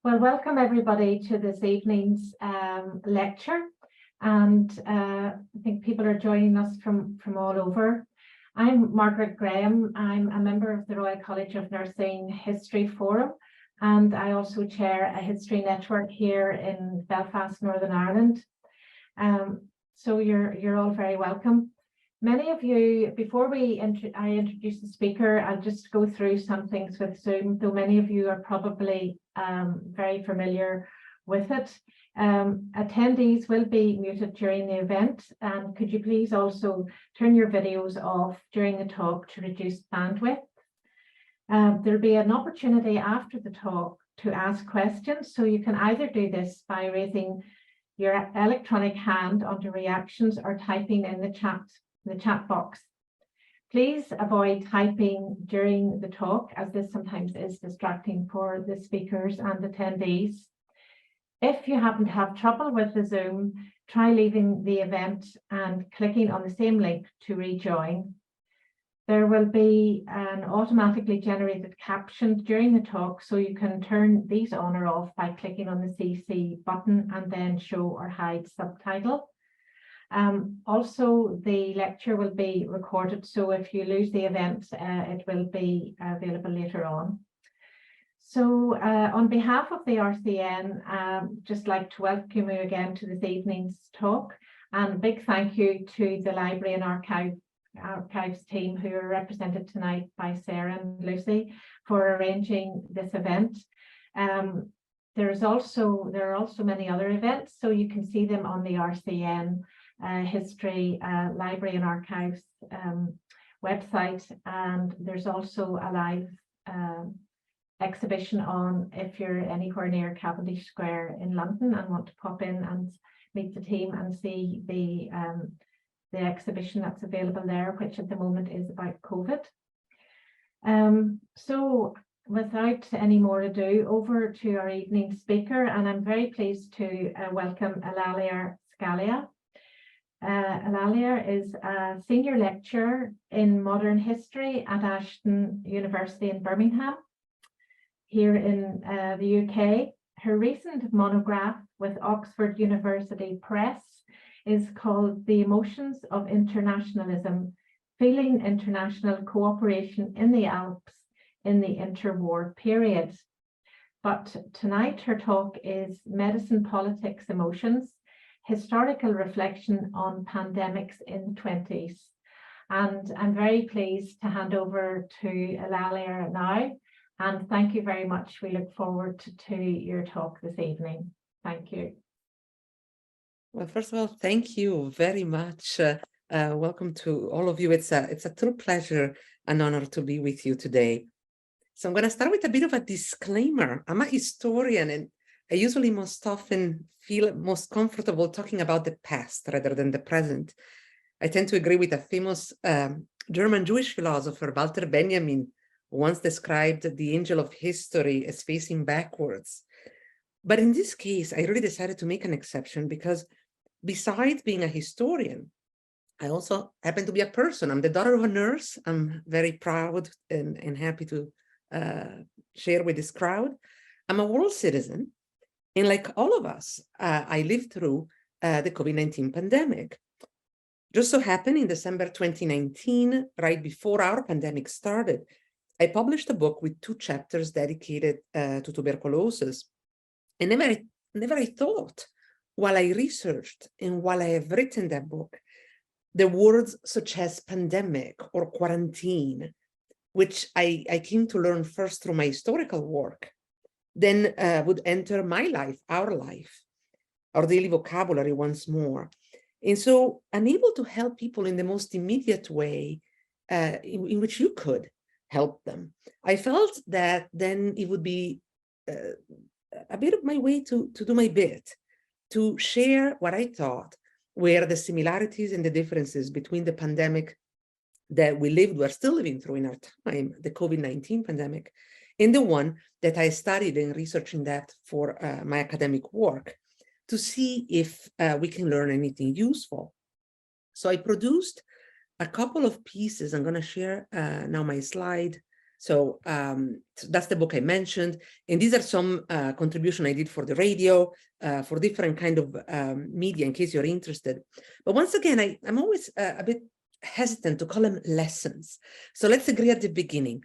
Well, welcome everybody to this evening's lecture, and I think people are joining us from all over. I'm Margaret Graham. I'm a member of the Royal College of Nursing History Forum, and I also chair a history network here in Belfast, Northern Ireland. So you're all very welcome. Many of you, before I introduce the speaker, I'll just go through some things with Zoom, though many of you are probably very familiar with it. Attendees will be muted during the event, and could you please also turn your videos off during the talk to reduce bandwidth. There'll be an opportunity after the talk to ask questions, so you can either do this by raising your electronic hand under reactions or typing in the chat box. Please avoid typing during the talk, as this sometimes is distracting for the speakers and attendees. If you happen to have trouble with the Zoom, try leaving the event and clicking on the same link to rejoin. There will be an automatically generated caption during the talk, so you can turn these on or off by clicking on the CC button and then show or hide subtitle. Also, the lecture will be recorded, so if you lose the event, it will be available later on. So on behalf of the RCN, just like to welcome you again to this evening's talk, and a big thank you to the Library and Archives team, who are represented tonight by Sarah and Lucy, for arranging this event. There are also many other events, so you can see them on the RCN History Library and Archives website, and there's also a live exhibition on if you're anywhere near Cavendish Square in London and want to pop in and meet the team and see the exhibition that's available there, which at the moment is about COVID. So without any more ado, over to our evening speaker, and I'm very pleased to welcome Ilaria Scaglia. Ilaria is a senior lecturer in modern history at Ashton University in Birmingham, here in the UK. Her recent monograph with Oxford University Press is called The Emotions of Internationalism, Feeling International Cooperation in the Alps in the Interwar Period. But tonight her talk is Medicine, Politics, Emotions, Historical Reflection on Pandemics in the 20s. And I'm very pleased to hand over to Ilaria now. And thank you very much. We look forward to your talk this evening. Thank you. Well, first of all, thank you very much. Welcome to all of you. It's a true pleasure and honor to be with you today. So I'm going to start with a bit of a disclaimer. I'm a historian, and I usually most often feel most comfortable talking about the past rather than the present. I tend to agree with a famous German Jewish philosopher, Walter Benjamin, who once described the angel of history as facing backwards. But in this case, I really decided to make an exception because besides being a historian, I also happen to be a person. I'm the daughter of a nurse. I'm very proud and happy to share with this crowd. I'm a world citizen. And like all of us, I lived through the COVID-19 pandemic. Just so happened in December 2019, right before our pandemic started, I published a book with 2 chapters dedicated to tuberculosis. And never I thought, while I researched and while I have written that book, the words such as pandemic or quarantine, which I came to learn first through my historical work, then would enter my life, our daily vocabulary once more. And so unable to help people in the most immediate way in which you could help them, I felt that then it would be a bit of my way to do my bit, to share what I thought were the similarities and the differences between the pandemic that we're still living through in our time, the COVID-19 pandemic, and the one that I studied and researched in depth for my academic work, to see if we can learn anything useful. So I produced a couple of pieces. I'm going to share now my slide So that's the book I mentioned. And these are some contribution I did for the radio, for different kind of media, in case you're interested. But once again, I'm always a bit hesitant to call them lessons. So let's agree at the beginning.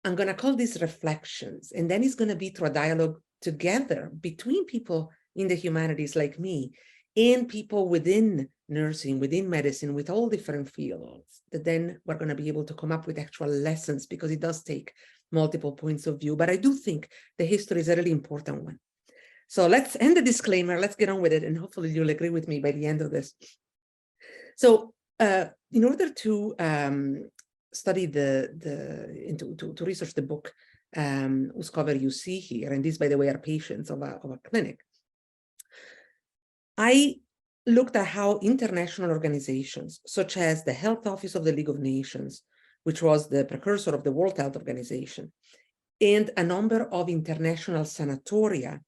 I'm going to call these reflections, and then it's going to be through a dialogue together between people in the humanities like me and people within nursing, within medicine, with all different fields, that then we're going to be able to come up with actual lessons, because it does take multiple points of view. But I do think the history is a really important one. So let's end the disclaimer, let's get on with it, and hopefully you'll agree with me by the end of this. So in order to study to research the book whose cover you see here, and these, by the way, are patients of a clinic, I looked at how international organizations, such as the Health Office of the League of Nations, which was the precursor of the World Health Organization, and a number of international sanatoria,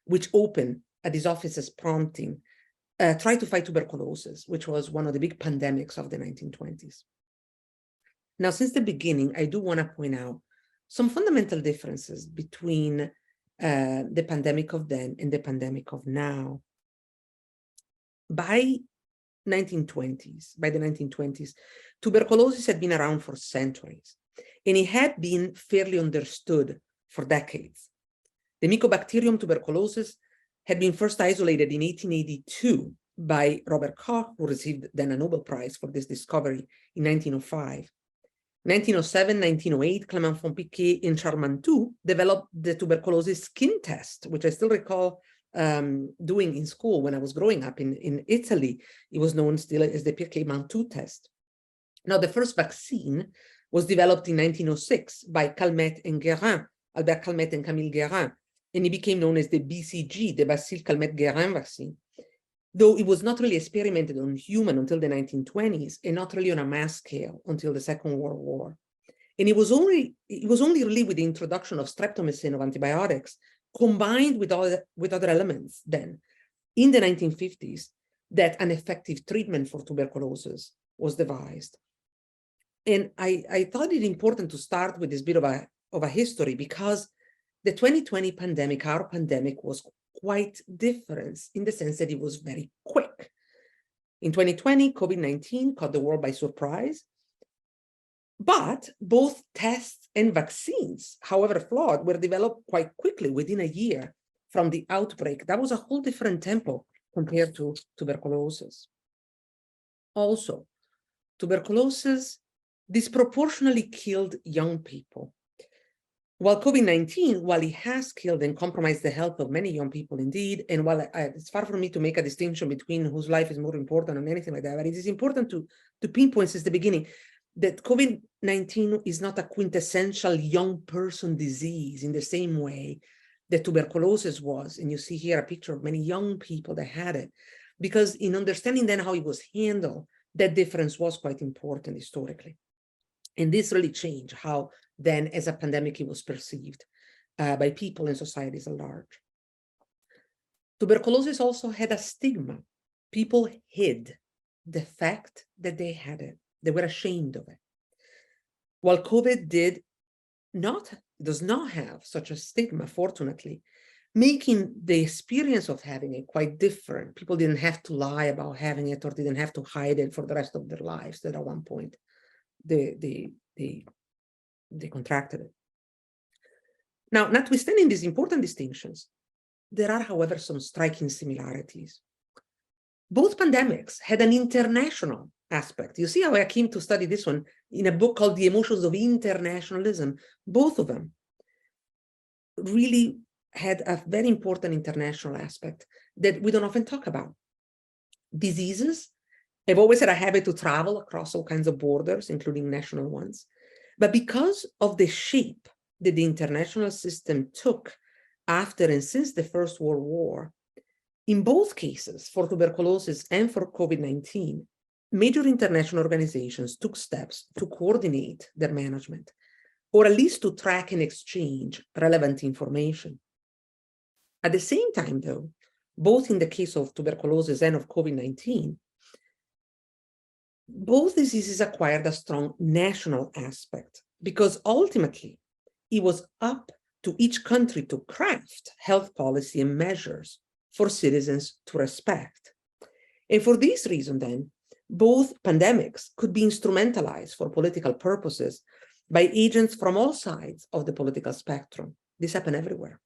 which opened at these offices prompting, tried to fight tuberculosis, which was one of the big pandemics of the 1920s. Now, since the beginning, I do want to point out some fundamental differences between the pandemic of then and the pandemic of now. By the 1920s, tuberculosis had been around for centuries, and it had been fairly understood for decades. The Mycobacterium tuberculosis had been first isolated in 1882 by Robert Koch, who received then a Nobel Prize for this discovery in 1905. 1907, 1908, Clement Fonpiquet and Charmantou developed the tuberculosis skin test, which I still recall doing in school when I was growing up in Italy. It was known still as the Piquet-Mantoux test. Now, the first vaccine was developed in 1906 by Calmette and Guérin, Albert Calmette and Camille Guérin, and it became known as the BCG, the Bacille Calmette-Guérin vaccine, though it was not really experimented on human until the 1920s, and not really on a mass scale until the Second World War. And it was only really with the introduction of streptomycin, of antibiotics, combined with other elements then, in the 1950s, that an effective treatment for tuberculosis was devised. And I thought it important to start with this bit of a history, because the 2020 pandemic, our pandemic, was quite different in the sense that it was very quick. In 2020, COVID-19 caught the world by surprise, but both tests and vaccines, however flawed, were developed quite quickly, within a year from the outbreak. That was a whole different tempo compared to tuberculosis. Also, tuberculosis disproportionately killed young people. While COVID-19, while it has killed and compromised the health of many young people indeed, and while it's far from me to make a distinction between whose life is more important or anything like that, but it is important to pinpoint since the beginning that COVID-19 is not a quintessential young person disease in the same way that tuberculosis was. And you see here a picture of many young people that had it, because in understanding then how it was handled, that difference was quite important historically. And this really changed how then, as a pandemic, it was perceived by people and societies at large. Tuberculosis also had a stigma. People hid the fact that they had it. They were ashamed of it. While COVID does not have such a stigma, fortunately, making the experience of having it quite different. People didn't have to lie about having it, or didn't have to hide it for the rest of their lives, that at one point they contracted it. Now, notwithstanding these important distinctions, there are, however, some striking similarities. Both pandemics had an international aspect. You see how I came to study this one in a book called The Emotions of Internationalism. Both of them really had a very important international aspect that we don't often talk about. Diseases have always had a habit to travel across all kinds of borders, including national ones. But because of the shape that the international system took after and since the First World War, in both cases, for tuberculosis and for COVID-19, major international organizations took steps to coordinate their management, or at least to track and exchange relevant information. At the same time, though, both in the case of tuberculosis and of COVID-19, both diseases acquired a strong national aspect, because ultimately it was up to each country to craft health policy and measures for citizens to respect. And for this reason, then, both pandemics could be instrumentalized for political purposes by agents from all sides of the political spectrum. This happened everywhere.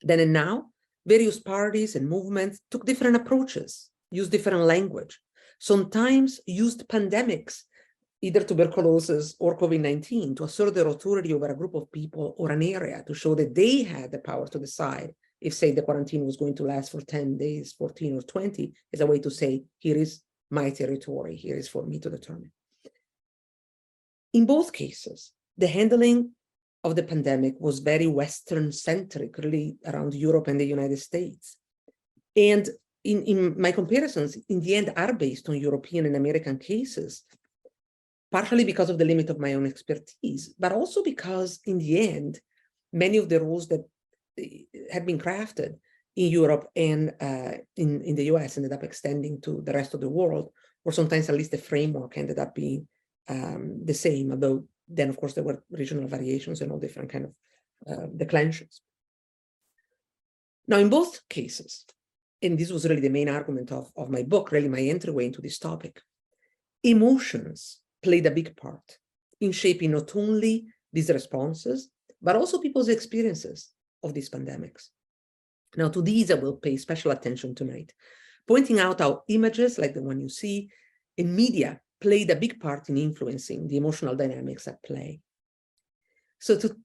Then and now, various parties and movements took different approaches, used different language, sometimes used pandemics, either tuberculosis or COVID-19, to assert their authority over a group of people or an area to show that they had the power to decide if, say, the quarantine was going to last for 10 days, 14 or 20, as a way to say, here is my territory, here is for me to determine. In both cases, the handling of the pandemic was very Western-centric, really around Europe and the United States. And in my comparisons, in the end, are based on European and American cases, partially because of the limit of my own expertise, but also because in the end, many of the rules that had been crafted in Europe and in the US ended up extending to the rest of the world, or sometimes at least the framework ended up being the same, although then of course there were regional variations and all different kind of declensions. Now in both cases, and this was really the main argument of my book, really my entryway into this topic, emotions played a big part in shaping not only these responses, but also people's experiences of these pandemics. Now, to these, I will pay special attention tonight, pointing out how images like the one you see in media played a big part in influencing the emotional dynamics at play. So to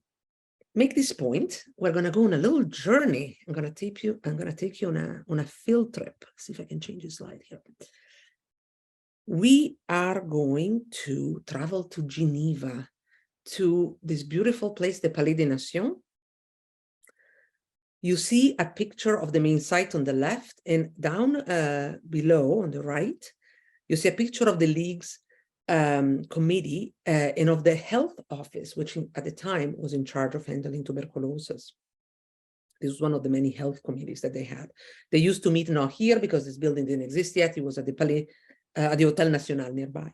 make this point, we're going to go on a little journey. I'm going to take you on a field trip. See if I can change the slide here. We are going to travel to Geneva, to this beautiful place, the Palais des Nations. You see a picture of the main site on the left, and down below on the right, you see a picture of the League's committee and of the health office, which at the time was in charge of handling tuberculosis. This was one of the many health committees that they had. They used to meet not here because this building didn't exist yet. It was at the Palais, at the Hotel National nearby.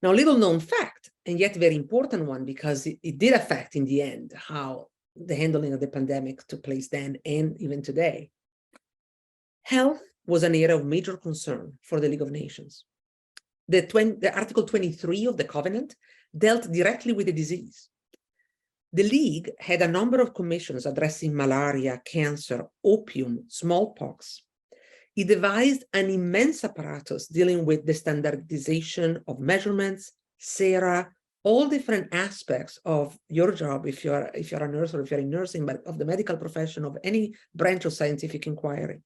Now, little known fact, and yet very important one, because it did affect in the end how the handling of the pandemic took place then and even today. Health was an area of major concern for the League of Nations. The Article 23 of the Covenant dealt directly with the disease. The League had a number of commissions addressing malaria, cancer, opium, smallpox. It devised an immense apparatus dealing with the standardization of measurements, SERA, all different aspects of your job, if you're a nurse or if you're in nursing, but of the medical profession, of any branch of scientific inquiry.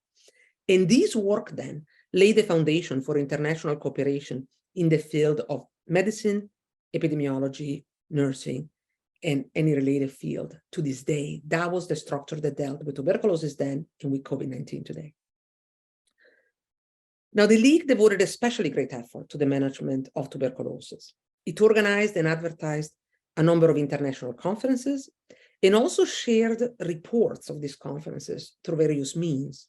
And this work then laid the foundation for international cooperation in the field of medicine, epidemiology, nursing, and any related field to this day. That was the structure that dealt with tuberculosis then and with COVID-19 today. Now, the League devoted especially great effort to the management of tuberculosis. It organized and advertised a number of international conferences and also shared reports of these conferences through various means.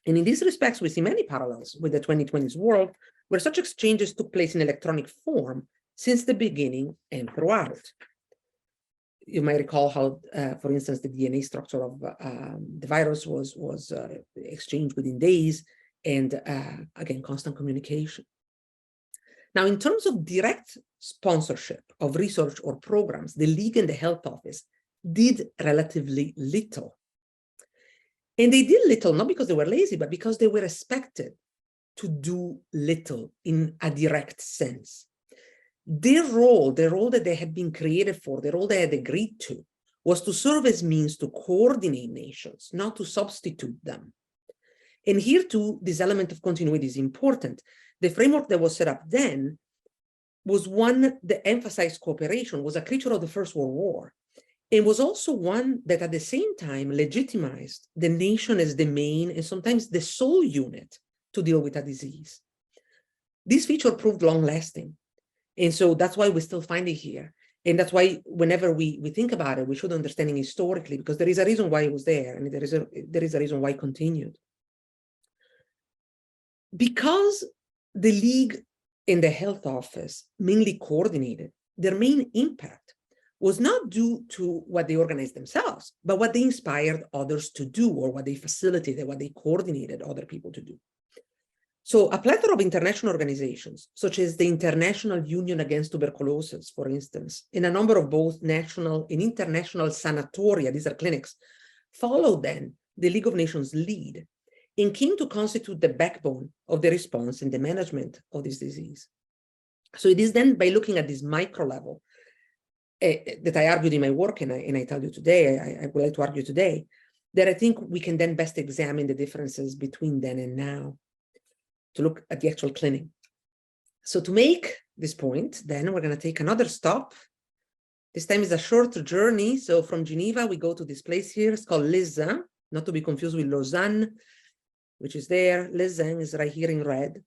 And in these respects, we see many parallels with the 2020s world, where such exchanges took place in electronic form since the beginning and throughout. You might recall how, for instance, the DNA structure of the virus was exchanged within days, and again, constant communication. Now, in terms of direct sponsorship of research or programs, the League and the Health Office did relatively little. And they did little, not because they were lazy, but because they were expected to do little in a direct sense. Their role, the role that they had been created for, the role they had agreed to, was to serve as means to coordinate nations, not to substitute them. And here too, this element of continuity is important. The framework that was set up then was one that emphasized cooperation, was a creature of the First World War. It was also one that at the same time legitimized the nation as the main and sometimes the sole unit to deal with a disease. This feature proved long-lasting. And so that's why we still find it here. And that's why whenever we think about it, we should understand it historically, because there is a reason why it was there, and there is a reason why it continued. Because the League and the Health Office mainly coordinated their main impact was not due to what they organized themselves, but what they inspired others to do, or what they facilitated, what they coordinated other people to do. So a plethora of international organizations, such as the International Union Against Tuberculosis, for instance, and a number of both national and international sanatoria, these are clinics, followed then the League of Nations lead and came to constitute the backbone of the response in the management of this disease. So it is then by looking at this micro level that I argued in my work, and I tell you today, I would like to argue today, that I think we can then best examine the differences between then and now to look at the actual clinic. So to make this point, then we're going to take another stop. This time is a shorter journey. So from Geneva, we go to this place here. It's called Leysin, not to be confused with Lausanne, which is there. Leysin is right here in red.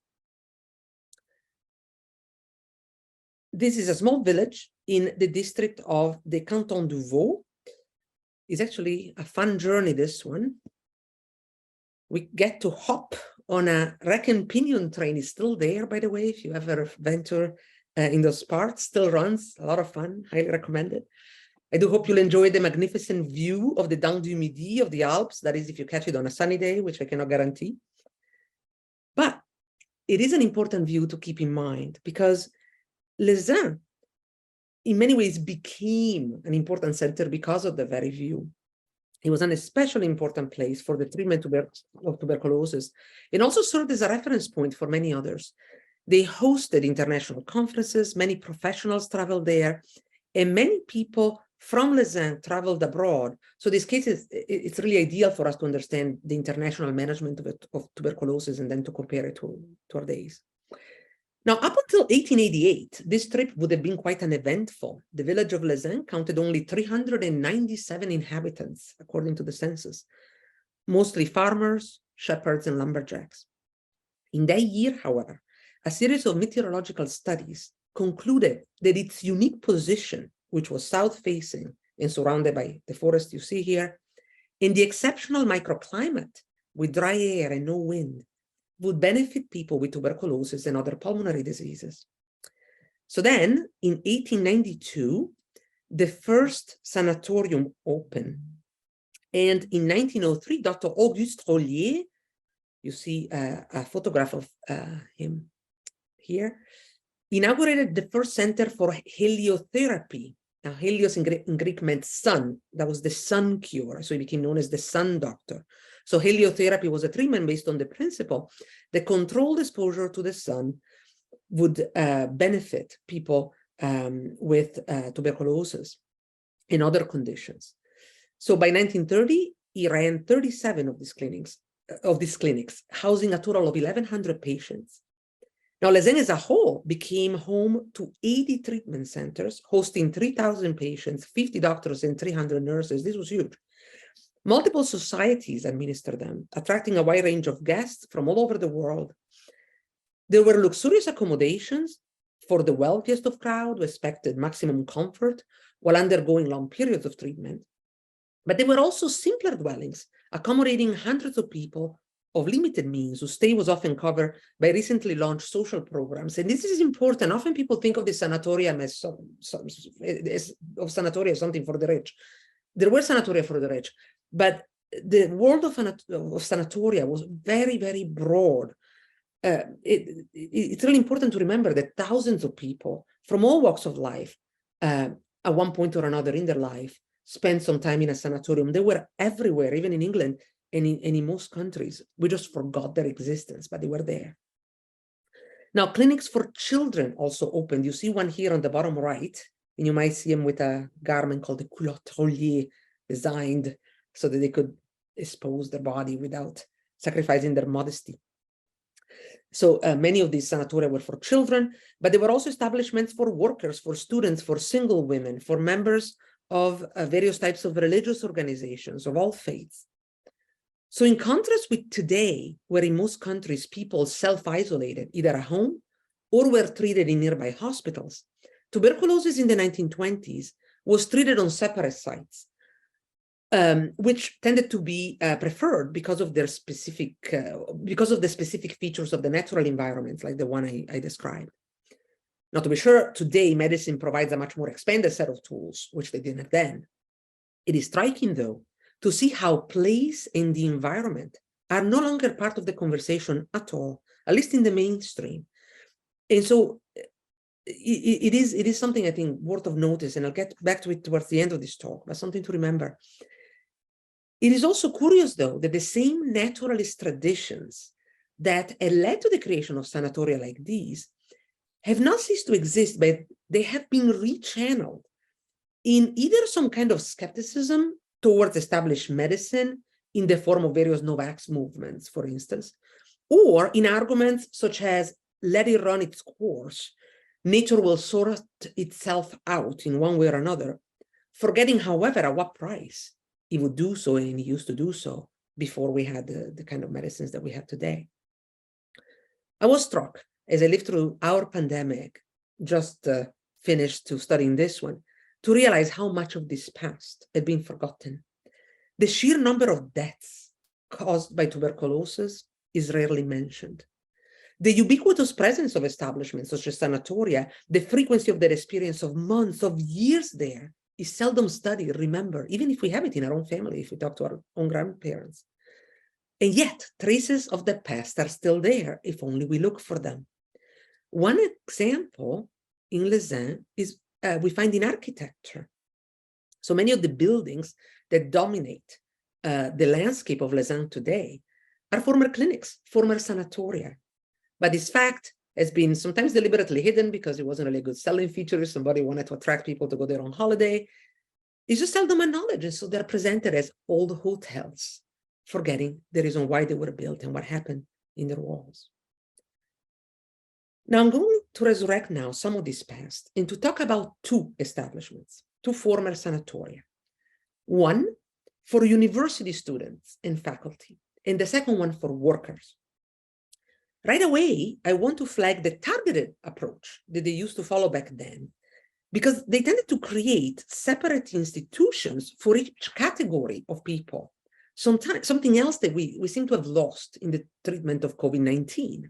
This is a small village in the district of the Canton du Vaud. It's actually a fun journey, this one. We get to hop on a rack and pinion train. It's still there, by the way, if you ever venture in those parts. Still runs, a lot of fun, highly recommended. I do hope you'll enjoy the magnificent view of the Dent du Midi of the Alps. That is, if you catch it on a sunny day, which I cannot guarantee. But it is an important view to keep in mind, because Leysin, in many ways, became an important center because of the very view. It was an especially important place for the treatment of tuberculosis. It also served as a reference point for many others. They hosted international conferences, many professionals traveled there, and many people from Leysin traveled abroad. So this case it's really ideal for us to understand the international management of tuberculosis and then to compare it to our days. Now, up until 1888, this trip would have been quite uneventful. The village of Leysin counted only 397 inhabitants, according to the census, mostly farmers, shepherds, and lumberjacks. In that year, however, a series of meteorological studies concluded that its unique position, which was south-facing and surrounded by the forest you see here, and the exceptional microclimate with dry air and no wind, would benefit people with tuberculosis and other pulmonary diseases. So then, in 1892, the first sanatorium opened. And in 1903, Dr. Auguste Rollier, you see a photograph of him here, inaugurated the first center for heliotherapy. Now, helios in Greek meant sun. That was the sun cure. So he became known as the sun doctor. So heliotherapy was a treatment based on the principle that controlled exposure to the sun would benefit people with tuberculosis and other conditions. So by 1930, he ran 37 of these clinics, housing a total of 1,100 patients. Now, Leysin as a whole became home to 80 treatment centers, hosting 3,000 patients, 50 doctors, and 300 nurses. This was huge. Multiple societies administered them, attracting a wide range of guests from all over the world. There were luxurious accommodations for the wealthiest of crowd who expected maximum comfort while undergoing long periods of treatment. But there were also simpler dwellings, accommodating hundreds of people of limited means, whose stay was often covered by recently launched social programs. And this is important. Often people think of the sanatorium as sanatoria as something for the rich. There were sanatoria for the rich, but the world of sanatoria was very, very broad. It's really important to remember that thousands of people from all walks of life, at one point or another in their life, spent some time in a sanatorium. They were everywhere, even in England and in most countries. We just forgot their existence, but they were there. Now, clinics for children also opened. You see one here on the bottom right, and you might see them with a garment called the culotte Rollier, designed so that they could expose their body without sacrificing their modesty. So many of these sanatoria were for children, but there were also establishments for workers, for students, for single women, for members of various types of religious organizations of all faiths. So in contrast with today, where in most countries people self-isolated either at home or were treated in nearby hospitals, tuberculosis in the 1920s was treated on separate sites, which tended to be preferred because of their specific, because of the specific features of the natural environments, like the one I described. Now, to be sure, today medicine provides a much more expanded set of tools, which they didn't then. It is striking, though, to see how place and the environment are no longer part of the conversation at all, at least in the mainstream. And so it is something I think worth of notice, and I'll get back to it towards the end of this talk, but something to remember. It is also curious, though, that the same naturalist traditions that had led to the creation of sanatoria like these have not ceased to exist, but they have been rechanneled in either some kind of skepticism towards established medicine in the form of various no-vax movements, for instance, or in arguments such as, let it run its course, nature will sort itself out in one way or another, forgetting, however, at what price it would do so, and it used to do so before we had the kind of medicines that we have today. I was struck as I lived through our pandemic, just finished to studying this one, to realize how much of this past had been forgotten. The sheer number of deaths caused by tuberculosis is rarely mentioned. The ubiquitous presence of establishments such as sanatoria, the frequency of their experience of months, of years there, is seldom studied, remembered, even if we have it in our own family, if we talk to our own grandparents. And yet, traces of the past are still there, if only we look for them. One example in Leysin is we find in architecture. So many of the buildings that dominate the landscape of Leysin today are former clinics, former sanatoria. But this fact has been sometimes deliberately hidden because it wasn't really a good selling feature. Somebody wanted to attract people to go there on holiday. It's just seldom acknowledged. And so they're presented as old hotels, forgetting the reason why they were built and what happened in their walls. Now I'm going to resurrect now some of this past and to talk about two establishments, two former sanatoria. One for university students and faculty, and the second one for workers. Right away, I want to flag the targeted approach that they used to follow back then, because they tended to create separate institutions for each category of people. Something else that we seem to have lost in the treatment of COVID-19.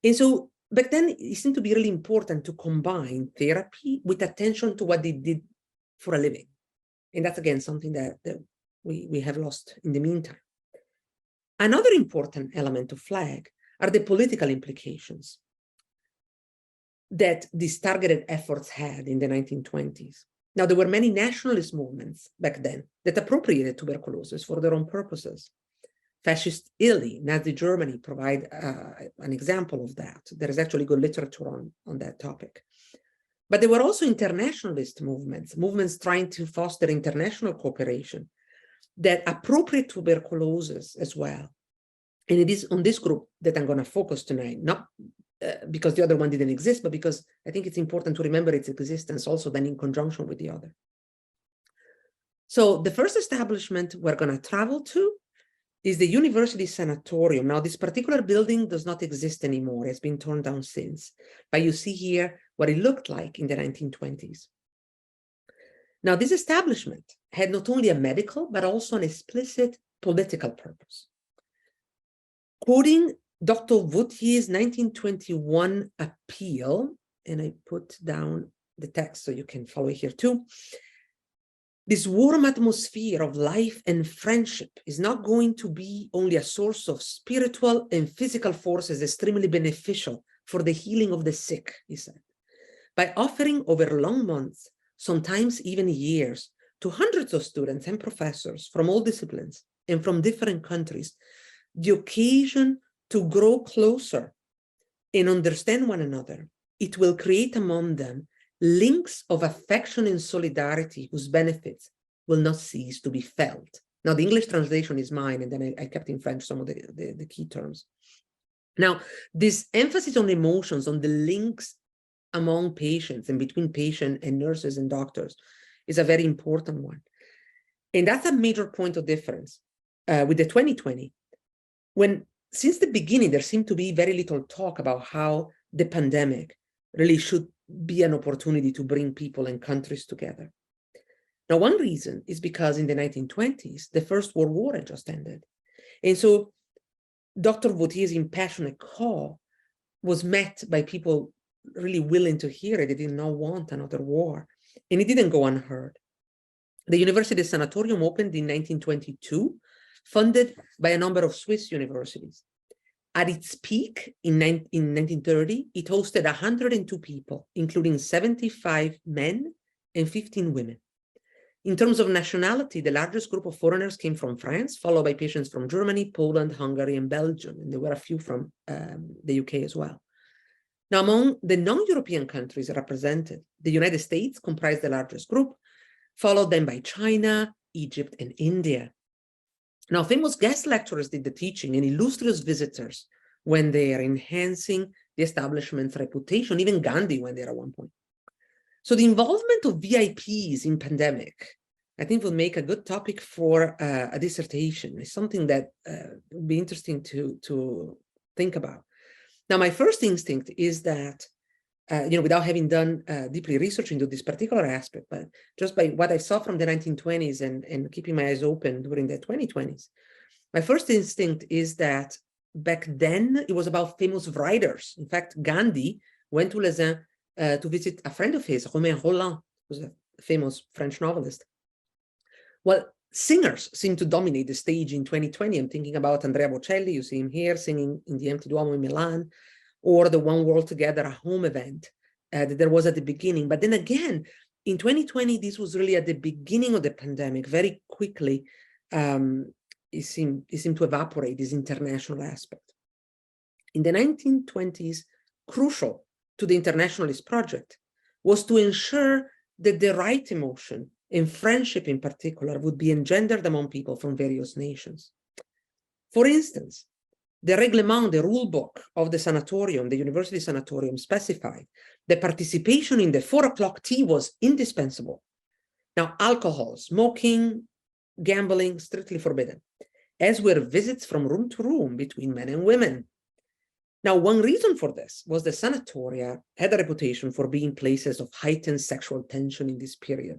And so back then, it seemed to be really important to combine therapy with attention to what they did for a living. And that's, again, something that we have lost in the meantime. Another important element to flag are the political implications that these targeted efforts had in the 1920s. Now, there were many nationalist movements back then that appropriated tuberculosis for their own purposes. Fascist Italy, Nazi Germany provide an example of that. There is actually good literature on that topic. But there were also internationalist movements trying to foster international cooperation that appropriate tuberculosis as well. And it is on this group that I'm going to focus tonight, not because the other one didn't exist, but because I think it's important to remember its existence also then in conjunction with the other. So the first establishment we're going to travel to is the University Sanatorium. Now, this particular building does not exist anymore. It's been torn down since. But you see here what it looked like in the 1920s. Now, this establishment had not only a medical, but also an explicit political purpose. Quoting Dr. Vautier's 1921 appeal, and I put down the text so you can follow it here too. This warm atmosphere of life and friendship is not going to be only a source of spiritual and physical forces extremely beneficial for the healing of the sick, he said. By offering over long months, sometimes even years, to hundreds of students and professors from all disciplines and from different countries, the occasion to grow closer and understand one another, it will create among them links of affection and solidarity whose benefits will not cease to be felt. Now, the English translation is mine, and then I kept in French some of the key terms. Now, this emphasis on emotions, on the links among patients and between patient and nurses and doctors is a very important one. And that's a major point of difference with the 2020, when since the beginning, there seemed to be very little talk about how the pandemic really should be an opportunity to bring people and countries together. Now, one reason is because in the 1920s, the First World War had just ended. And so Dr. Vautier's impassionate call was met by people really willing to hear it. They did not want another war. And it didn't go unheard. The University Sanatorium opened in 1922, funded by a number of Swiss universities. At its peak in 1930, it hosted 102 people, including 75 men and 15 women. In terms of nationality, the largest group of foreigners came from France, followed by patients from Germany, Poland, Hungary, and Belgium. And there were a few from the UK as well. Now, among the non-European countries represented, the United States comprised the largest group, followed then by China, Egypt, and India. Now, famous guest lecturers did the teaching, and illustrious visitors went there, enhancing the establishment's reputation. Even Gandhi went there at one point. So the involvement of VIPs in pandemic, I think, will make a good topic for a dissertation. It's something that would be interesting to think about. Now, my first instinct is that, without having done deeply research into this particular aspect, but just by what I saw from the 1920s and keeping my eyes open during the 2020s, my first instinct is that back then it was about famous writers. In fact, Gandhi went to Leysin to visit a friend of his, Romain Rolland, who was a famous French novelist. Well, singers seem to dominate the stage in 2020. I'm thinking about Andrea Bocelli, you see him here singing in the Empty Duomo in Milan, or the One World Together at Home event that there was at the beginning. But then again, in 2020, this was really at the beginning of the pandemic. Very quickly, it seemed to evaporate, this international aspect. In the 1920s, crucial to the internationalist project was to ensure that the right emotion, and friendship in particular, would be engendered among people from various nations. For instance, the reglement, the rule book of the sanatorium, the University Sanatorium, specified that participation in the 4 o'clock tea was indispensable. Now, alcohol, smoking, gambling, strictly forbidden, as were visits from room to room between men and women. Now, one reason for this was the sanatoria had a reputation for being places of heightened sexual tension in this period.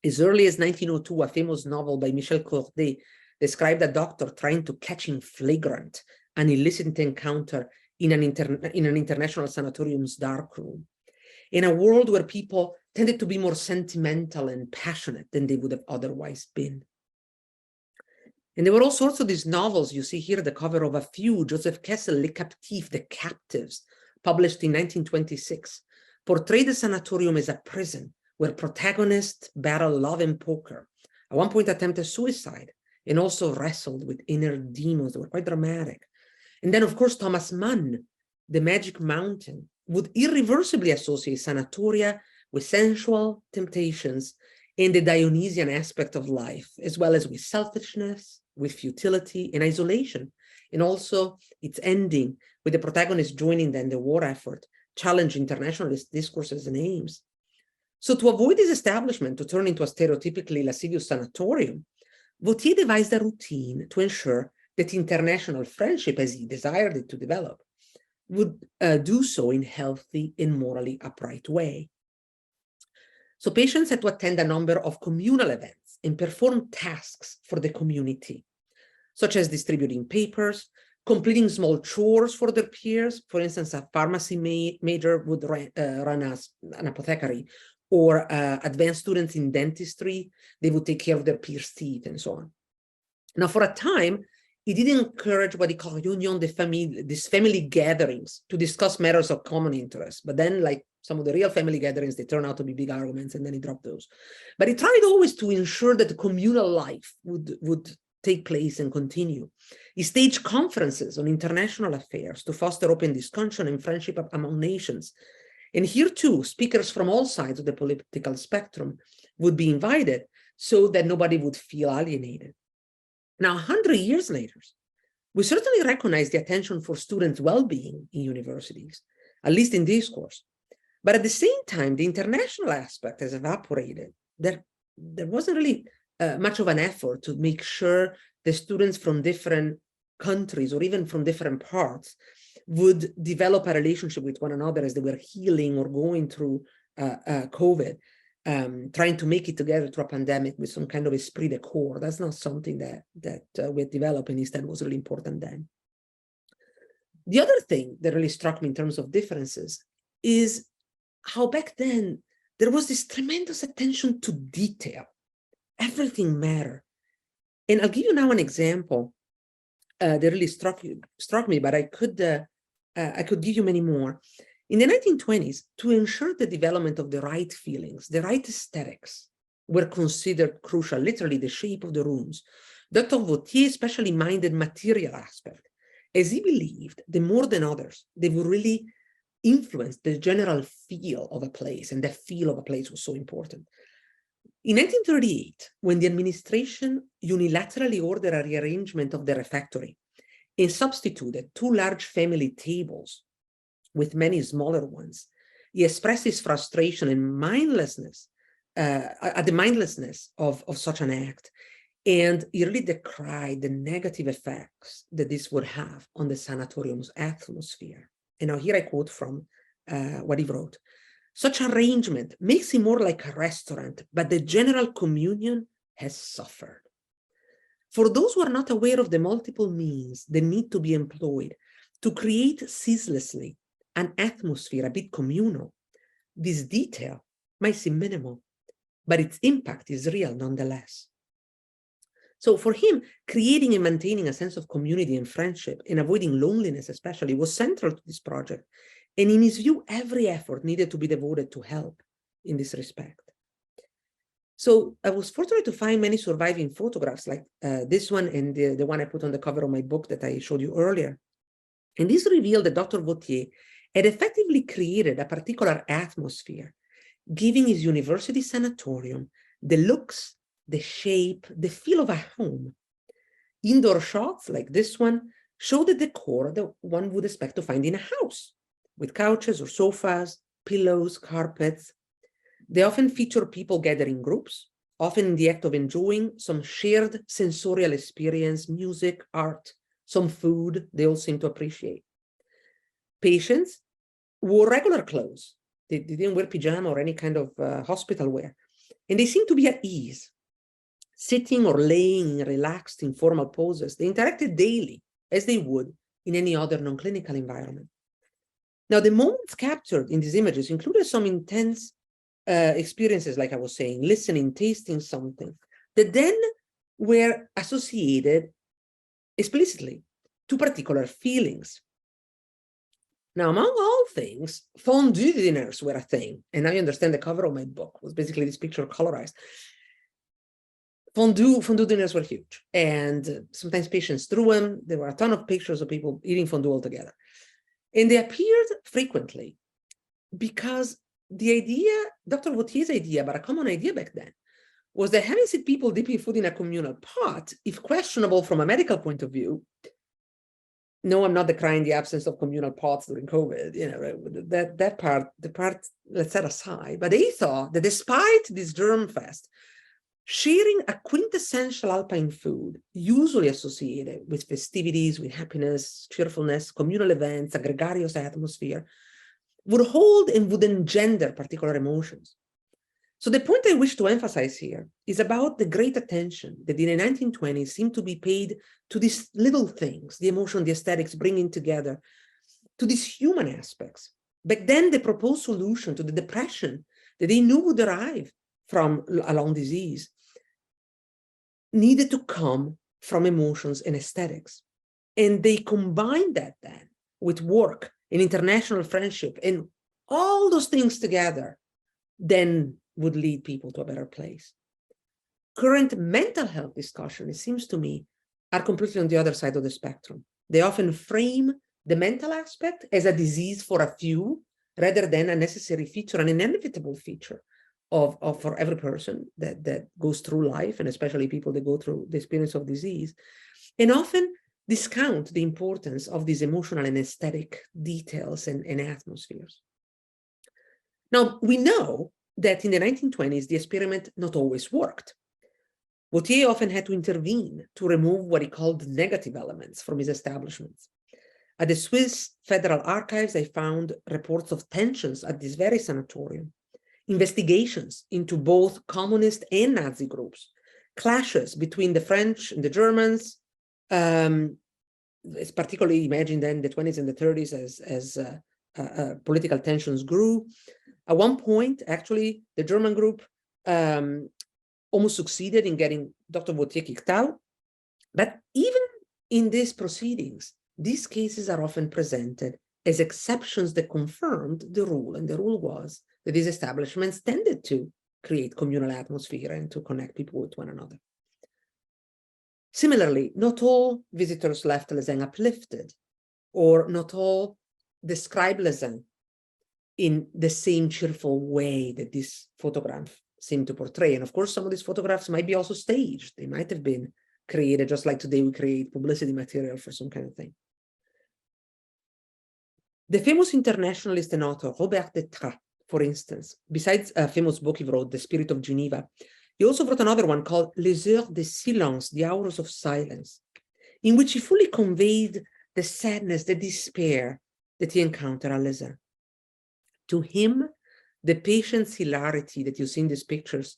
As early as 1902, a famous novel by Michel Corday described a doctor trying to catch in flagrant an illicit encounter in an international sanatorium's dark room, in a world where people tended to be more sentimental and passionate than they would have otherwise been. And there were all sorts of these novels. You see here the cover of a few. Joseph Kessel, Les Captifs, The Captives, published in 1926, portrayed the sanatorium as a prison where protagonists battled love and poker, at one point attempted suicide, and also wrestled with inner demons that were quite dramatic. And then, of course, Thomas Mann, The Magic Mountain, would irreversibly associate sanatoria with sensual temptations and the Dionysian aspect of life, as well as with selfishness, with futility and isolation. And also its ending with the protagonist joining then the war effort, challenge internationalist discourses and aims. So to avoid this establishment to turn into a stereotypically lascivious sanatorium, Vautier devised a routine to ensure that international friendship, as he desired it to develop, would do so in healthy and morally upright way. So patients had to attend a number of communal events and perform tasks for the community, such as distributing papers, completing small chores for their peers. For instance, a pharmacy major would run an apothecary, or advanced students in dentistry, they would take care of their peers' teeth and so on. Now, for a time, it did encourage what he called union de famille, these family gatherings to discuss matters of common interest. But then, like some of the real family gatherings, they turn out to be big arguments, and then he dropped those. But he tried always to ensure that the communal life would take place and continue. He staged conferences on international affairs to foster open discussion and friendship among nations. And here too, speakers from all sides of the political spectrum would be invited so that nobody would feel alienated. Now, 100 years later, we certainly recognize the attention for students' well-being in universities, at least in discourse. But at the same time, the international aspect has evaporated. There wasn't really much of an effort to make sure the students from different countries or even from different parts would develop a relationship with one another as they were healing or going through COVID, trying to make it together through a pandemic with some kind of esprit de corps. That's not something that we had developed, and instead was really important then. The other thing that really struck me in terms of differences is how back then there was this tremendous attention to detail. Everything mattered. And I'll give you now an example that really struck me, but I could give you many more. In the 1920s, to ensure the development of the right feelings, the right aesthetics were considered crucial, literally the shape of the rooms. Dr. Vautier especially minded material aspect, as he believed that more than others, they would really influence the general feel of a place, and the feel of a place was so important. In 1938, when the administration unilaterally ordered a rearrangement of the refectory and substituted 2 large family tables with many smaller ones, he expressed his frustration and mindlessness at the mindlessness of such an act. And he really decried the negative effects that this would have on the sanatorium's atmosphere. And now here I quote from what he wrote. Such arrangement makes it more like a restaurant, but the general communion has suffered. For those who are not aware of the multiple means that need to be employed to create ceaselessly an atmosphere a bit communal, this detail might seem minimal, but its impact is real nonetheless. So for him, creating and maintaining a sense of community and friendship and avoiding loneliness especially was central to this project. And in his view, every effort needed to be devoted to help in this respect. So I was fortunate to find many surviving photographs like this one and the one I put on the cover of my book that I showed you earlier. And this revealed that Dr. Vautier had effectively created a particular atmosphere, giving his university sanatorium the looks, the shape, the feel of a home. Indoor shots like this one show the decor that one would expect to find in a house, with couches or sofas, pillows, carpets. They often feature people gathered in groups, often in the act of enjoying some shared sensorial experience, music, art, some food they all seem to appreciate. Patients wore regular clothes. They didn't wear pajama or any kind of hospital wear. And they seemed to be at ease, sitting or laying in relaxed, informal poses. They interacted daily, as they would in any other non-clinical environment. Now, the moments captured in these images included some intense experiences, like I was saying, listening, tasting something, that then were associated explicitly to particular feelings. Now, among all things, fondue dinners were a thing. And now you understand the cover of my book was basically this picture colorized. Fondue dinners were huge. And sometimes patients threw them. There were a ton of pictures of people eating fondue all together. And they appeared frequently because the idea, Dr. Vautier's idea, but a common idea back then, was that having seen people dipping food in a communal pot, if questionable from a medical point of view, no, I'm not decrying the absence of communal pots during COVID, you know, right? the part, let's set aside. But they thought that despite this germ fest, sharing a quintessential alpine food, usually associated with festivities, with happiness, cheerfulness, communal events, a gregarious atmosphere, would hold and would engender particular emotions. So the point I wish to emphasize here is about the great attention that in the 1920s seemed to be paid to these little things, the emotion, the aesthetics, bringing together, to these human aspects. Back then, the proposed solution to the depression that they knew would arrive from a lung disease needed to come from emotions and aesthetics. And they combined that then with work and international friendship, and all those things together then would lead people to a better place. Current mental health discussion, it seems to me, are completely on the other side of the spectrum. They often frame the mental aspect as a disease for a few, rather than a necessary feature, an inevitable feature of for every person that goes through life, and especially people that go through the experience of disease, and often discount the importance of these emotional and aesthetic details and atmospheres. Now, we know that in the 1920s, the experiment not always worked. Vautier often had to intervene to remove what he called negative elements from his establishments. At the Swiss Federal Archives, I found reports of tensions at this very sanatorium, investigations into both communist and Nazi groups, clashes between the French and the Germans. It's particularly imagined then the 20s and the 30s as political tensions grew. At one point, actually, the German group almost succeeded in getting Dr. Vautier kicked out. But even in these proceedings, these cases are often presented as exceptions that confirmed the rule. And the rule was that these establishments tended to create communal atmosphere and to connect people with one another. Similarly, not all visitors left Leysin uplifted, or not all describe Leysin in the same cheerful way that this photograph seemed to portray. And of course, some of these photographs might be also staged. They might have been created just like today we create publicity material for some kind of thing. The famous internationalist and author Robert Detrat, for instance, besides a famous book he wrote, The Spirit of Geneva, he also wrote another one called Les Heures de Silence, The Hours of Silence, in which he fully conveyed the sadness, the despair that he encountered at Leysin. To him, the patient's hilarity that you see in these pictures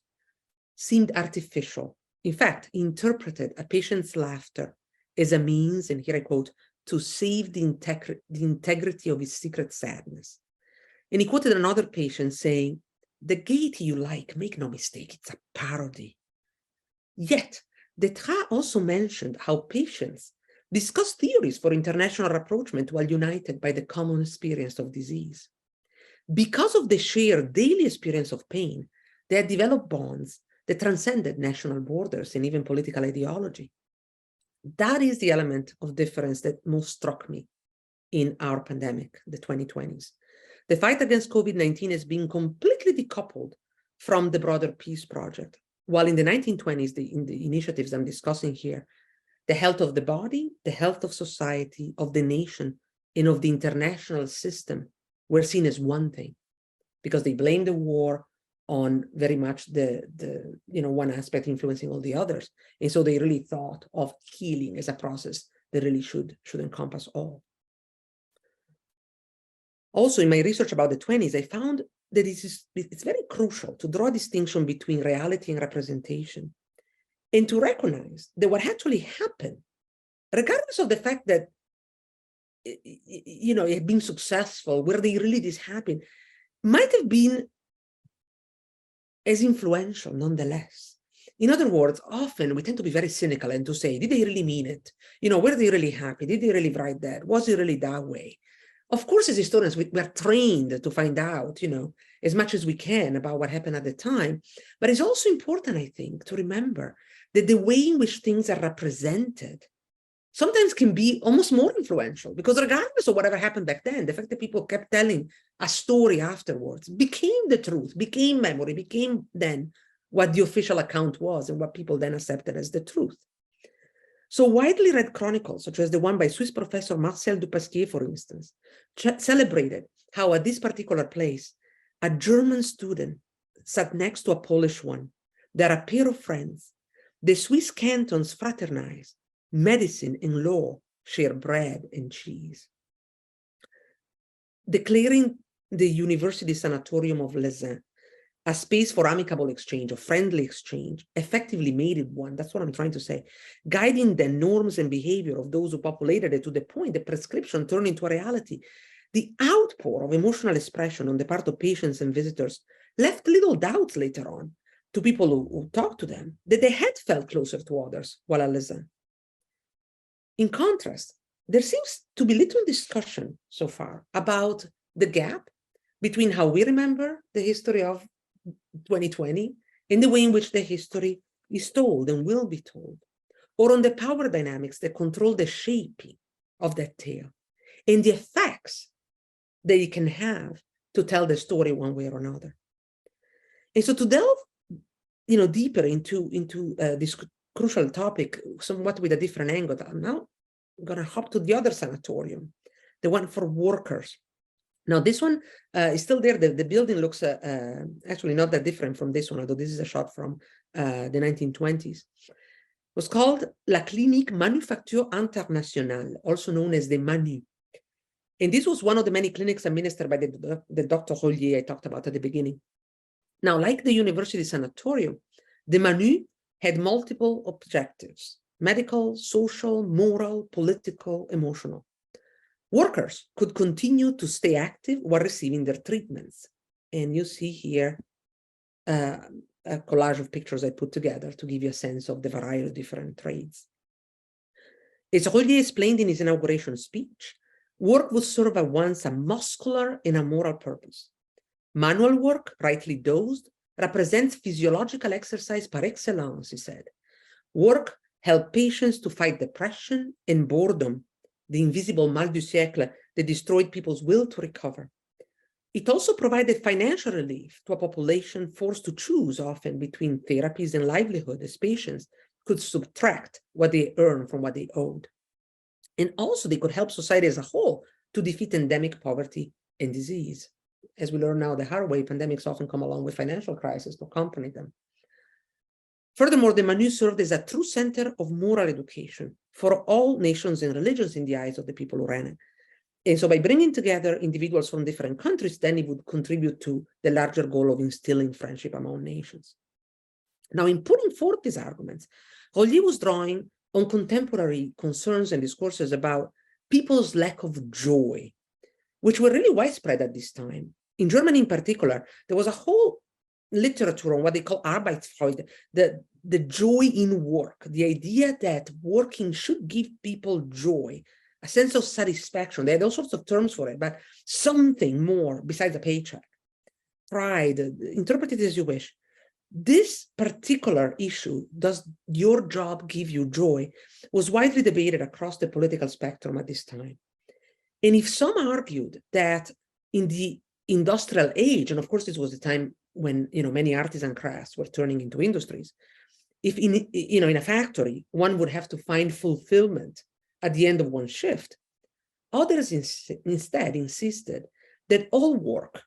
seemed artificial. In fact, he interpreted a patient's laughter as a means, and here I quote, to save the integrity of his secret sadness. And he quoted another patient saying, the gaiety you like, make no mistake, it's a parody. Yet, Detrat also mentioned how patients discuss theories for international rapprochement while united by the common experience of disease. Because of the shared daily experience of pain, they had developed bonds that transcended national borders and even political ideology. That is the element of difference that most struck me in our pandemic, the 2020s. The fight against COVID-19 has been completely decoupled from the broader peace project. While in the 1920s, in the initiatives I'm discussing here, the health of the body, the health of society, of the nation, and of the international system were seen as one thing, because they blamed the war on very much the one aspect influencing all the others. And so they really thought of healing as a process that really should encompass all. Also, in my research about the 20s, I found that it's very crucial to draw a distinction between reality and representation, and to recognize that what actually happened, regardless of the fact that it had been successful, where they really this happened, might have been as influential nonetheless. In other words, often we tend to be very cynical and to say, did they really mean it? Were they really happy? Did they really write that? Was it really that way? Of course, as historians, we're trained to find out, as much as we can about what happened at the time. But it's also important, I think, to remember that the way in which things are represented sometimes can be almost more influential, because regardless of whatever happened back then, the fact that people kept telling a story afterwards became the truth, became memory, became then what the official account was and what people then accepted as the truth. So widely read chronicles, such as the one by Swiss professor Marcel Dupasquier, for instance, celebrated how at this particular place, a German student sat next to a Polish one. They're a pair of friends. The Swiss cantons fraternize. Medicine and law share bread and cheese. Declaring the University Sanatorium of Leysin a space for amicable exchange, of friendly exchange, effectively made it one. That's what I'm trying to say. Guiding the norms and behavior of those who populated it to the point that prescription turned into a reality. The outpour of emotional expression on the part of patients and visitors left little doubts later on to people who talked to them that they had felt closer to others while at Leysin. In contrast, there seems to be little discussion so far about the gap between how we remember the history of 2020 and the way in which the history is told and will be told, or on the power dynamics that control the shaping of that tale and the effects that it can have to tell the story one way or another. And so to delve deeper into this crucial topic, somewhat with a different angle, I'm now going to hop to the other sanatorium, the one for workers. Now, this one is still there. The building looks actually not that different from this one, although this is a shot from the 1920s. It was called La Clinique Manufacture Internationale, also known as the MANU. And this was one of the many clinics administered by the Dr. Rollier I talked about at the beginning. Now, like the University Sanatorium, the MANU had multiple objectives: medical, social, moral, political, emotional. Workers could continue to stay active while receiving their treatments. And you see here a collage of pictures I put together to give you a sense of the variety of different trades. As Rollier explained in his inauguration speech, work would serve at once a muscular and a moral purpose. Manual work, rightly dosed, represents physiological exercise par excellence, he said. Work helped patients to fight depression and boredom, the invisible mal du siècle that destroyed people's will to recover. It also provided financial relief to a population forced to choose often between therapies and livelihood, as patients could subtract what they earned from what they owed. And also they could help society as a whole to defeat endemic poverty and disease. As we learn now the hard way, pandemics often come along with financial crises to accompany them. Furthermore, the Manu served as a true center of moral education for all nations and religions in the eyes of the people who ran it. And so by bringing together individuals from different countries, then it would contribute to the larger goal of instilling friendship among nations. Now, in putting forth these arguments, Rollier was drawing on contemporary concerns and discourses about people's lack of joy, which were really widespread at this time. In Germany in particular, there was a whole literature on what they call Arbeitsfreude, the joy in work, the idea that working should give people joy, a sense of satisfaction. They had all sorts of terms for it, but something more besides a paycheck. Pride, interpret it as you wish. This particular issue, does your job give you joy, was widely debated across the political spectrum at this time. And if some argued that in the industrial age, and of course this was the time when many artisan crafts were turning into industries, if in a factory one would have to find fulfillment at the end of one shift, others instead insisted that all work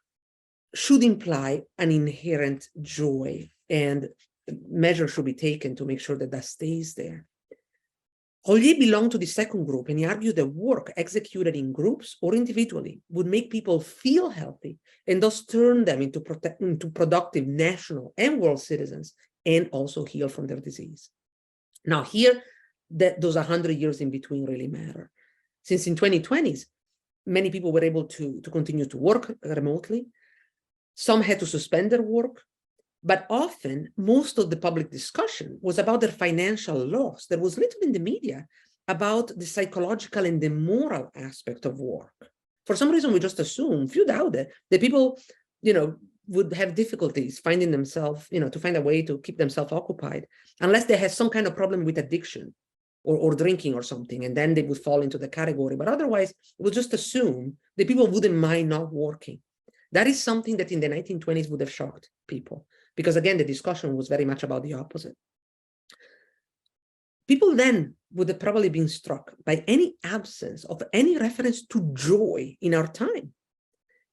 should imply an inherent joy, and measures should be taken to make sure that that stays there. Rollier belonged to the second group, and he argued that work executed in groups or individually would make people feel healthy and thus turn them into productive national and world citizens, and also heal from their disease. Now here, those 100 years in between really matter. Since in 2020s, many people were able to continue to work remotely. Some had to suspend their work, but often most of the public discussion was about their financial loss. There was little in the media about the psychological and the moral aspect of work. For some reason, we just assume, few doubt it, that people, would have difficulties finding themselves, to find a way to keep themselves occupied, unless they had some kind of problem with addiction or drinking or something, and then they would fall into the category. But otherwise, we'll just assume that people wouldn't mind not working. That is something that in the 1920s would have shocked people, because again, the discussion was very much about the opposite. People then would have probably been struck by any absence of any reference to joy in our time.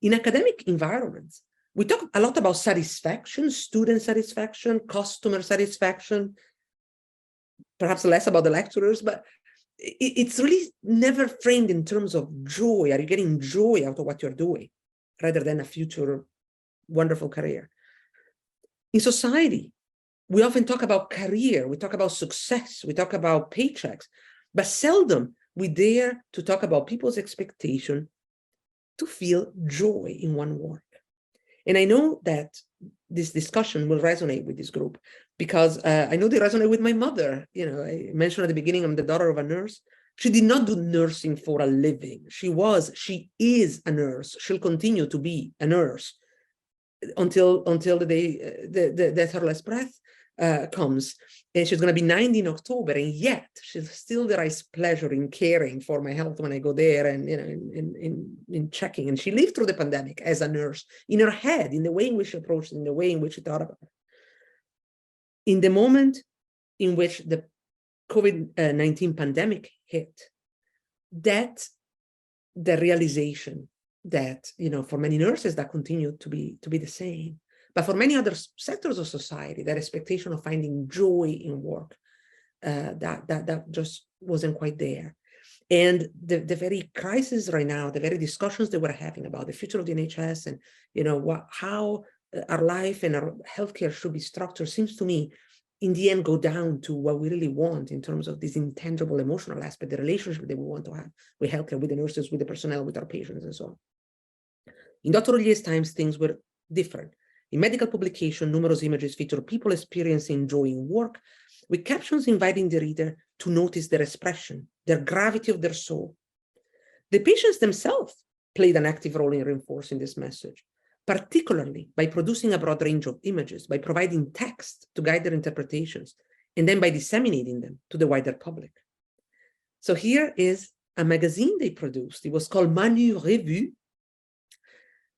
In academic environments, we talk a lot about satisfaction, student satisfaction, customer satisfaction, perhaps less about the lecturers, but it's really never framed in terms of joy. Are you getting joy out of what you're doing, rather than a future wonderful career? In society, we often talk about career, we talk about success, we talk about paychecks, but seldom we dare to talk about people's expectation to feel joy in one work. And I know that this discussion will resonate with this group, because I know they resonate with my mother. I mentioned at the beginning, I'm the daughter of a nurse. She did not do nursing for a living. She is a nurse. She'll continue to be a nurse until the day that her last breath comes. And she's going to be 90 in October, and yet she still derives pleasure in caring for my health when I go there, and in checking. And she lived through the pandemic as a nurse, in her head, in the way in which she approached it, in the way in which she thought about it. In the moment in which the COVID-19 pandemic hit, that the realization that for many nurses that continued to be the same, but for many other sectors of society, that expectation of finding joy in work, that just wasn't quite there. And the very crisis right now, the very discussions that we're having about the future of the NHS and how our life and our healthcare should be structured, seems to me in the end go down to what we really want in terms of this intangible emotional aspect, the relationship that we want to have with healthcare, with the nurses, with the personnel, with our patients, and so on. In Dr. Olier's times, things were different. In medical publication, numerous images feature people experiencing joy in work, with captions inviting the reader to notice their expression, their gravity of their soul. The patients themselves played an active role in reinforcing this message, particularly by producing a broad range of images, by providing text to guide their interpretations, and then by disseminating them to the wider public. So here is a magazine they produced. It was called Manu Revue,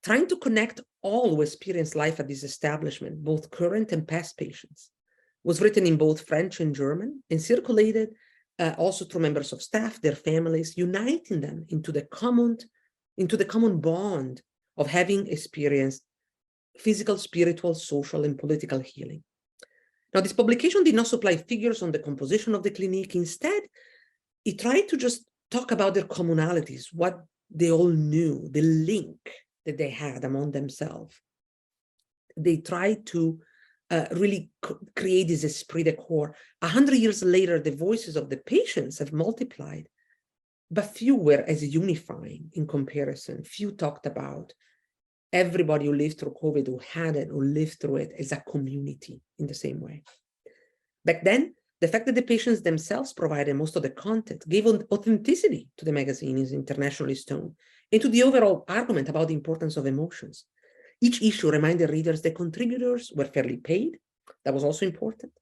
trying to connect all who experience life at this establishment, both current and past patients. It was written in both French and German and circulated also through members of staff, their families, uniting them into the common bond of having experienced physical, spiritual, social, and political healing. Now, this publication did not supply figures on the composition of the clinic. Instead, it tried to just talk about their commonalities, what they all knew, the link that they had among themselves. They tried to really create this esprit de corps. 100 years later, the voices of the patients have multiplied, but few were as unifying in comparison. Few talked about everybody who lived through COVID, who had it, who lived through it as a community in the same way. Back then, the fact that the patients themselves provided most of the content gave authenticity to the magazine's internationalist tone and to the overall argument about the importance of emotions. Each issue reminded readers that contributors were fairly paid. That was also important.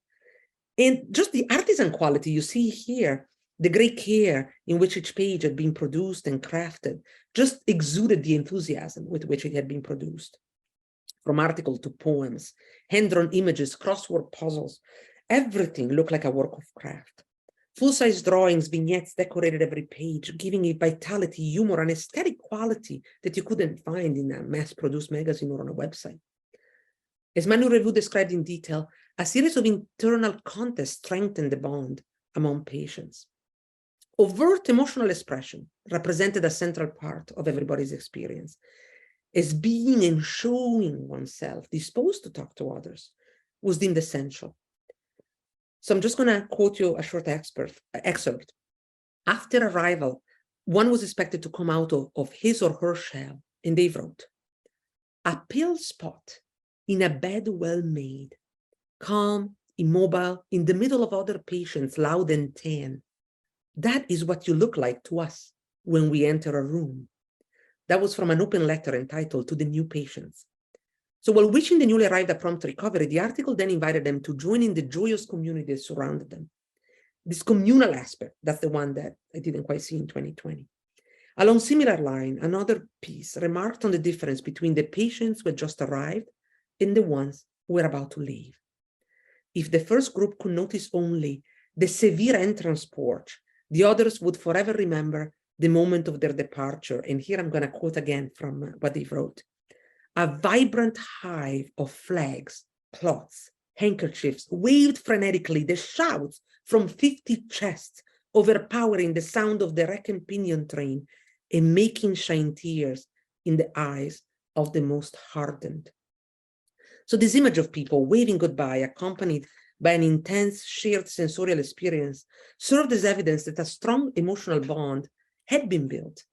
And just the artisan quality you see here, the great care in which each page had been produced and crafted, just exuded the enthusiasm with which it had been produced. From article to poems, hand-drawn images, crossword puzzles, everything looked like a work of craft. Full-size drawings, vignettes decorated every page, giving it vitality, humor, and aesthetic quality that you couldn't find in a mass-produced magazine or on a website. As Manu Revue described in detail, a series of internal contests strengthened the bond among patients. Overt emotional expression represented a central part of everybody's experience, as being and showing oneself disposed to talk to others was deemed essential. So I'm just going to quote you a short excerpt. After arrival, one was expected to come out of his or her shell, and they wrote, "A pale spot in a bed well made, calm, immobile, in the middle of other patients, loud and tan. That is what you look like to us when we enter a room." That was from an open letter entitled "To the New Patients." So while wishing the newly arrived a prompt recovery, the article then invited them to join in the joyous community that surrounded them. This communal aspect, that's the one that I didn't quite see in 2020. Along similar line, another piece remarked on the difference between the patients who had just arrived and the ones who were about to leave. If the first group could notice only the severe entrance porch, the others would forever remember the moment of their departure. And here I'm going to quote again from what they wrote. "A vibrant hive of flags, cloths, handkerchiefs waved frenetically, the shouts from 50 chests overpowering the sound of the wreck and pinion train and making shine tears in the eyes of the most hardened." So this image of people waving goodbye, accompanied by an intense shared sensorial experience, served as evidence that a strong emotional bond had been built,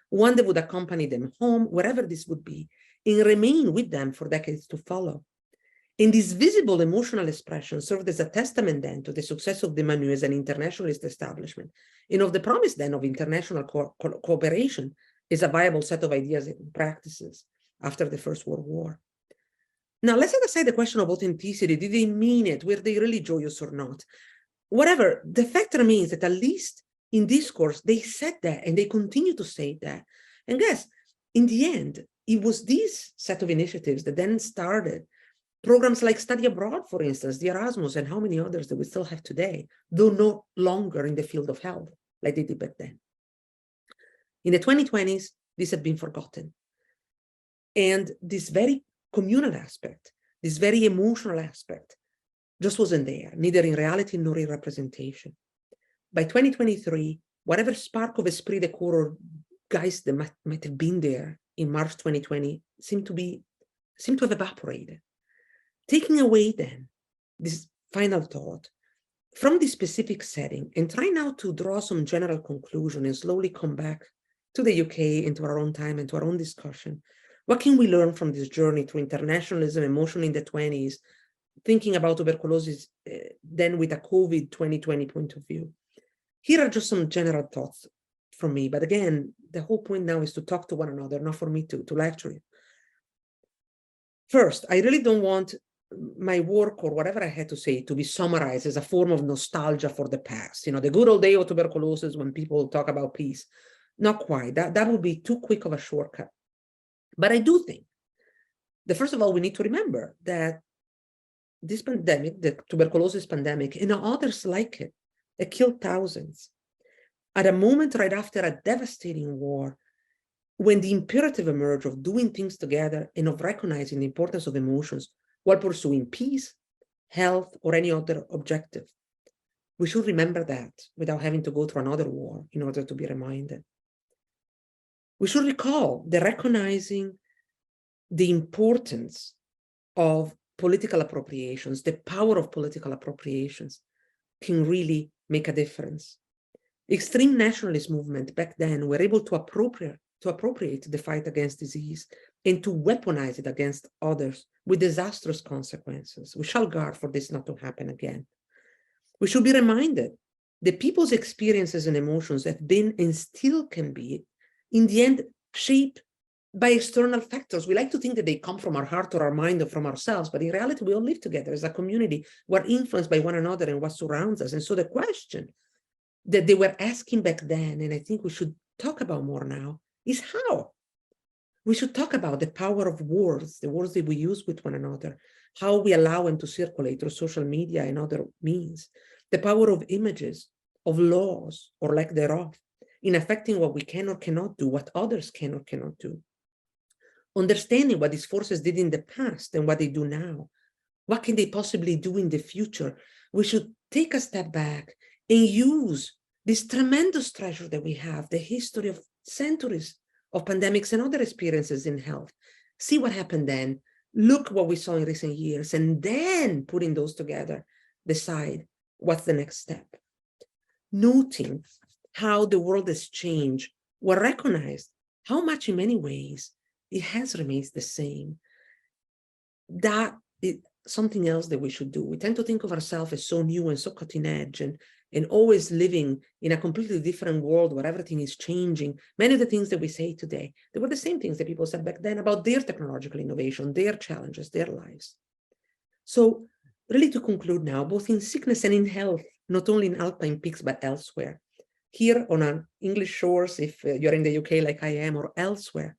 one that would accompany them home, wherever this would be, and remain with them for decades to follow. And this visible emotional expression served as a testament then to the success of the Manu as an internationalist establishment, and of the promise then of international cooperation as a viable set of ideas and practices after the First World War. Now, let's set aside the question of authenticity. Did they mean it? Were they really joyous or not? Whatever, the fact remains that at least in discourse, they said that, and they continue to say that. And guess, in the end, it was this set of initiatives that then started programs like Study Abroad, for instance, the Erasmus, and how many others that we still have today, though no longer in the field of health, like they did back then. In the 2020s, this had been forgotten. And this very communal aspect, this very emotional aspect, just wasn't there, neither in reality nor in representation. By 2023, whatever spark of esprit de corps or geist that might have been there in March 2020 seemed to have evaporated, taking away then this final thought. From this specific setting, and try now to draw some general conclusion and slowly come back to the UK, into our own time and to our own discussion. What can we learn from this journey to internationalism, emotion in the 20s, thinking about tuberculosis, then with a COVID 2020 point of view? Here are just some general thoughts from me. But again, the whole point now is to talk to one another, not for me to lecture you. First, I really don't want my work or whatever I had to say to be summarized as a form of nostalgia for the past. You know, the good old day of tuberculosis when people talk about peace. Not quite. That would be too quick of a shortcut. But I do think that, first of all, we need to remember that this pandemic, the tuberculosis pandemic, and others like it killed thousands. At a moment right after a devastating war, when the imperative emerged of doing things together and of recognizing the importance of emotions while pursuing peace, health, or any other objective. We should remember that without having to go through another war in order to be reminded. We should recall that recognizing the importance of political appropriations, the power of political appropriations, can really make a difference. Extreme nationalist movement back then were able to appropriate the fight against disease and to weaponize it against others with disastrous consequences. We shall guard for this not to happen again. We should be reminded that people's experiences and emotions have been and still can be, in the end, shaped by external factors. We like to think that they come from our heart or our mind or from ourselves, but in reality, we all live together as a community. We're influenced by one another and what surrounds us. And so the question that they were asking back then, and I think we should talk about more now, is how? We should talk about the power of words, the words that we use with one another, how we allow them to circulate through social media and other means, the power of images, of laws or lack thereof, in affecting what we can or cannot do, what others can or cannot do. Understanding what these forces did in the past and what they do now. What can they possibly do in the future? We should take a step back and use this tremendous treasure that we have, the history of centuries of pandemics and other experiences in health. See what happened then, look what we saw in recent years, and then putting those together, decide what's the next step. Noting how the world has changed, we recognize how much in many ways it has remained the same. That is something else that we should do. We tend to think of ourselves as so new and so cutting edge and always living in a completely different world where everything is changing. Many of the things that we say today, they were the same things that people said back then about their technological innovation, their challenges, their lives. So really to conclude now, both in sickness and in health, not only in alpine peaks, but elsewhere, here on our English shores, if you're in the UK like I am, or elsewhere,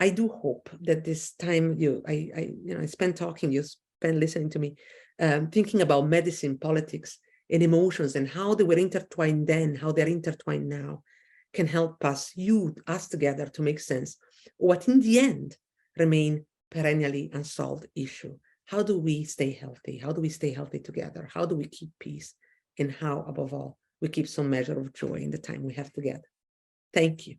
I do hope that this time I spent talking, you spent listening to me, thinking about medicine, politics, and emotions, and how they were intertwined then, how they're intertwined now, can help us together to make sense of what in the end remain perennially unsolved issue. How do we stay healthy? How do we stay healthy together? How do we keep peace? And how, above all, we keep some measure of joy in the time we have together? Thank you.